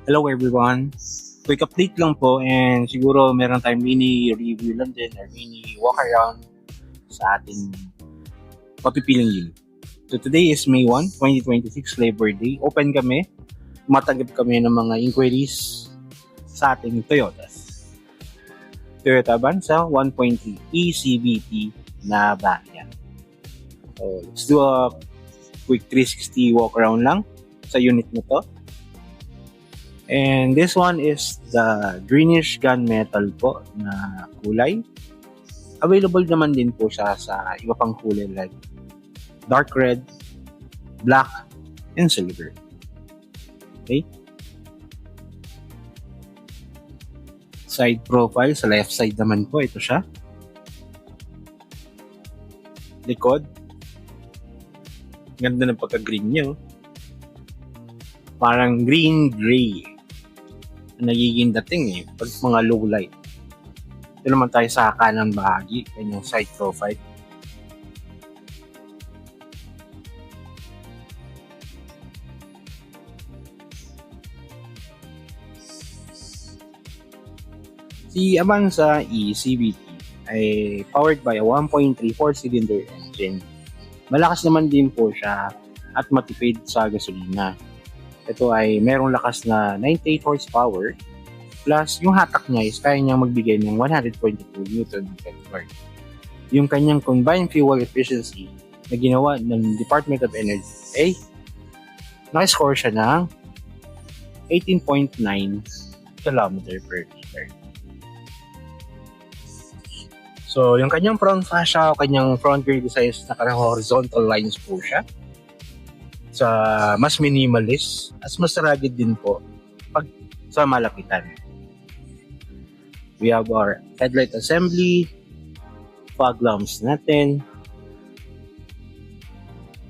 Hello everyone. Quick update lang po and siguro meron tayong mini review lang din or mini walk around sa ating papipiling unit. So today is May 1, 2026, Labor Day. Open kami. Matanggap kami ng mga inquiries sa ating Toyotas. Toyota Avanza 1.3 ECVT na variant. So let's do a quick 360 walk around lang sa unit na to. And this one is the greenish gunmetal po na kulay. Available naman din po siya sa iba pang kulay like dark red, black, and silver. Okay? Side profile, sa left side naman po, ito siya. Likod. Ganda ng pagka-green niya. Parang green-gray. Nagiging dating pag mga low light. Ito naman tayo sa kanan bahagi, kanyang side profile. Si Avanza ECVT ay powered by a 1.3 4-cylinder engine. Malakas naman din po siya at matipid sa gasolina. Ito ay merong lakas na 98 horsepower plus yung hatak niya is kaya niyang magbigay ng 122 Newton per torque. Yung kanyang combined fuel efficiency na ginawa ng Department of Energy ay nakascore siya ng 18.9 km per liter. So yung kanyang front fascia o kanyang front grille design is naka-horizontal lines po siya. Sa mas minimalist at mas rugged din po pag sa malapitan. We have our headlight assembly, fog lamps natin.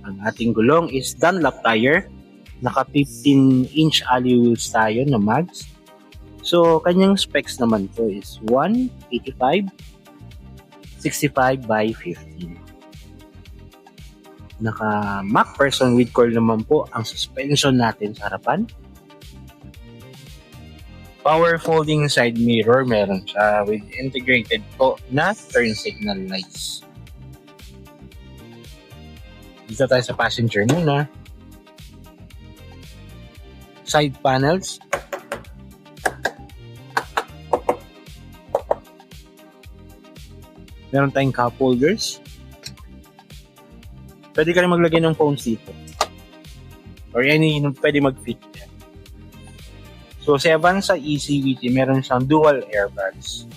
Ang ating gulong is Dunlop tire. Naka 15-inch alloy wheels tayo na mags. So kanyang specs naman po is 185 65 by 15. Naka Mac person with coil naman po ang suspension natin sa harapan. Power folding side mirror meron siya with integrated po na turn signal lights. Dito tayo sa passenger muna. Side panels. Meron tayong cup holders. Pwede ka rin maglagay ng phones dito. Or any pwede mag-fit yan. So, sa Avanza ECVT, meron siyang dual airbags.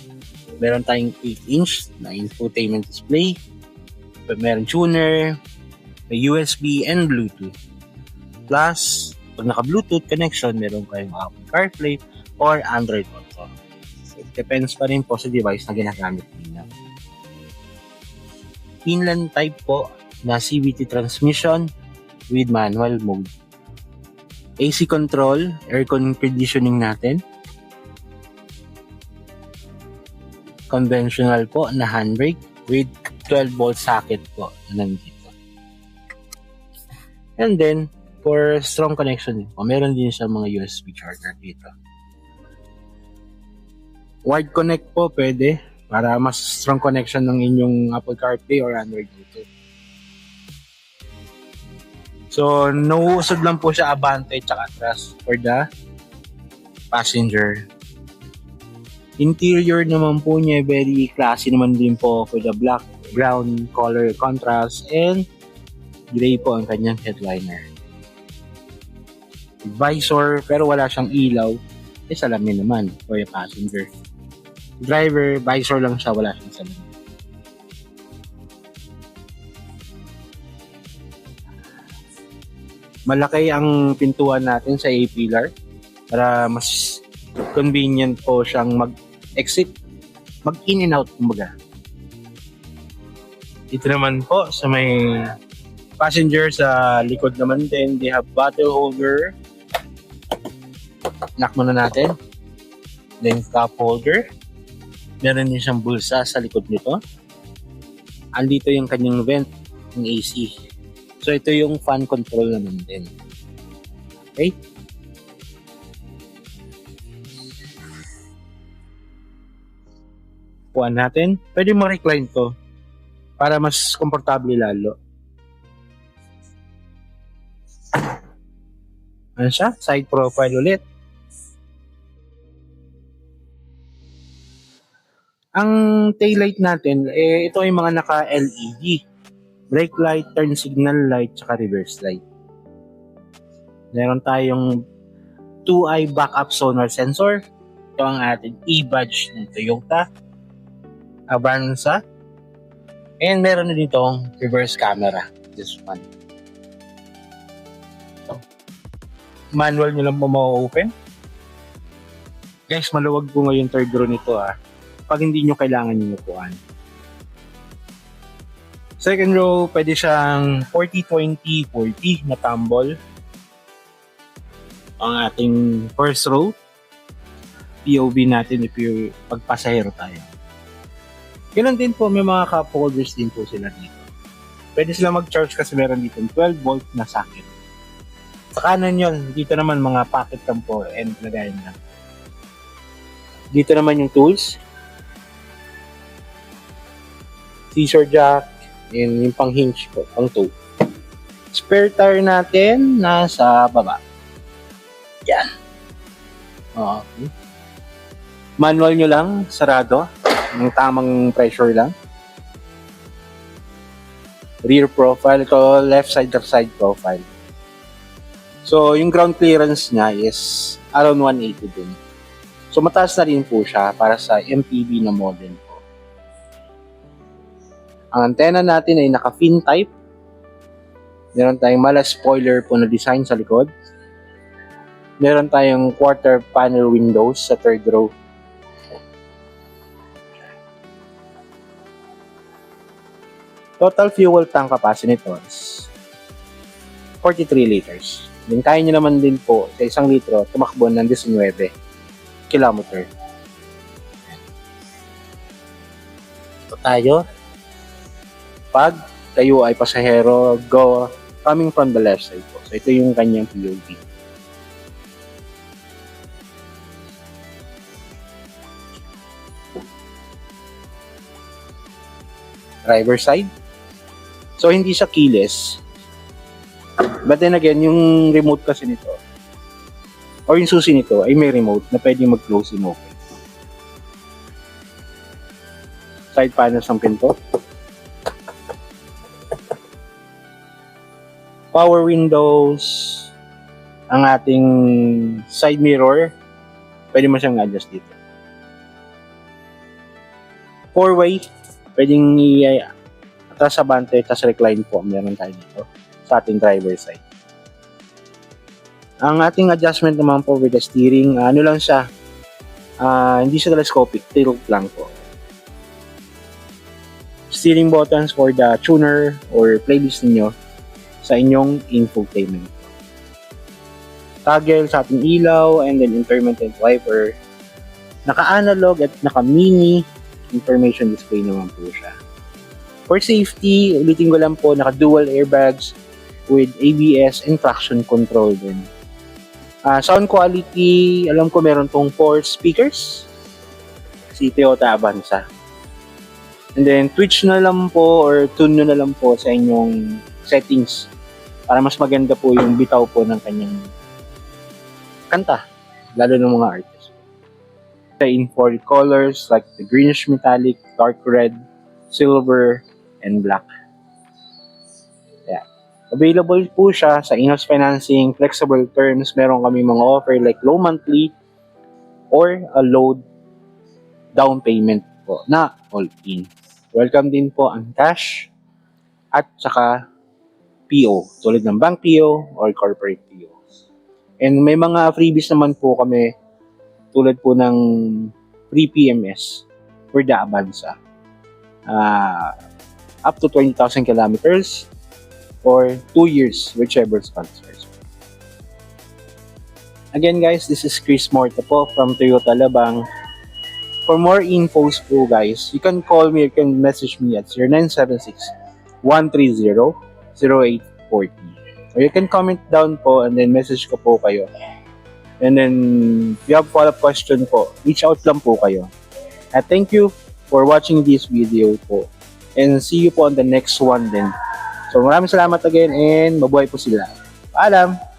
Meron tayong 8-inch na infotainment display. Meron tuner, may USB and Bluetooth. Plus, pag naka-Bluetooth connection, meron kayong Apple CarPlay or Android Auto. So, it depends pa rin po sa device na ginagamit nila. Inland type po na CVT transmission with manual mode. AC control, air conditioning natin. Conventional po na handbrake with 12-volt socket po na nandito. And then, for strong connection, meron din siya mga USB charger dito. Wide connect po pwede para mas strong connection ng inyong Apple CarPlay or Android Auto. So, nauusod lang po siya abante tsaka atras for the passenger. Interior naman po niya, very classy naman din po for the black, brown color contrast and gray po ang kanyang headliner. Visor, pero wala siyang ilaw. Salamin naman for the passenger. Driver, visor lang siya, wala siyang salamin. Malaki ang pintuan natin sa A-pillar para mas convenient po siyang mag-exit, mag-in and out kumbaga. Ito naman po sa may passenger sa likod naman din, they have bottle holder. Knock muna natin. Then cup holder. Meron din siyang bulsa sa likod nito. Andito yung kanyang vent ng AC. So, ito yung fan control naman din. Okay? Puan natin. Pwede mo recline to para mas komportable lalo. Ano siya? Side profile ulit. Ang taillight natin, ito ay mga naka-LED. Brake light, turn signal light, tsaka reverse light. Meron tayong 2-eye backup sonar sensor. Ito ang ating e-badge ng Toyota Avanza. And meron na ditong reverse camera. This one. Manual nyo lang po ma-open. Guys, maluwag po ngayon third row nito pag hindi nyo kailangan yung upuan. Second row, pwede siyang 40-20-40 na tumble. Ang ating first row, POV natin pag pasahero tayo. Ganun din po, may mga cup holders din po sila dito. Pwede sila mag-charge kasi meron dito 12 volt na socket. Sa kanan yun, dito naman mga pocket lang po and lagayan lang. Dito naman yung tools. Scissor jack and yung pang hinge po, pang toe. Spare tire natin nasa baba. Yan. Okay. Manual nyo lang, sarado. Ng tamang pressure lang. Rear profile, ito left side profile. So, yung ground clearance niya is around 180 din. So, mataas na rin po siya para sa MPV na model po. Ang antenna natin ay naka-fin type. Meron tayong mala spoiler po na design sa likod. Meron tayong quarter panel windows sa third row. Total fuel tank capacity nito is 43 liters. Then kaya nyo naman din po sa 1 litro tumakbo ng 19 kilometer. Ito tayo. Pag kayo ay pasahero, coming from the left side po. So ito yung kanyang POV. Driver side. So, hindi siya keyless. But then again, yung remote kasi nito, or yung susi nito, ay may remote na pwede mag-close and open. Side panels ng pinto. Power windows. Ang ating side mirror, pwede mo siyang adjust dito. 4-way, pwedeng atras sa bante, tas recline po, meron tayo dito sa ating driver side. Ang ating adjustment naman po with the steering, ano lang siya, hindi siya telescopic, tilt lang po. Steering buttons for the tuner or playlist niyo sa inyong infotainment. Toggle sa ating ilaw and then intermittent wiper. Naka-analog at naka-mini information display naman po siya. For safety, ulitin ko lang po, naka-dual airbags with ABS and traction control din. Sound quality, alam ko meron tong 4 speakers. Si Toyota Avanza. And then, twitch na lang po or tune nyo na lang po sa inyong settings para mas maganda po yung bitaw po ng kanyang kanta, lalo ng mga artists. In 4 colors like the greenish metallic, dark red, silver, and black. Yeah. Available po siya sa in-house financing, flexible terms. Meron kami mga offer like low monthly or a low down payment po na all-in. Welcome din po ang cash at saka PO, tulad ng bank PO or corporate PO. And may mga freebies naman po kami tulad po ng free PMS for the Avanza. Up to 20,000 kilometers or 2 years, whichever sponsors. Again guys, this is Chris Morta po from Toyota Labang. For more infos po guys, you can call me or you can message me at 0976-130-0840. Or you can comment down po and then message ko po kayo. And then, if you have follow-up question po, reach out lang po kayo. Thank you for watching this video po. And see you po on the next one din. So maraming salamat again and mabuhay po sila. Paalam!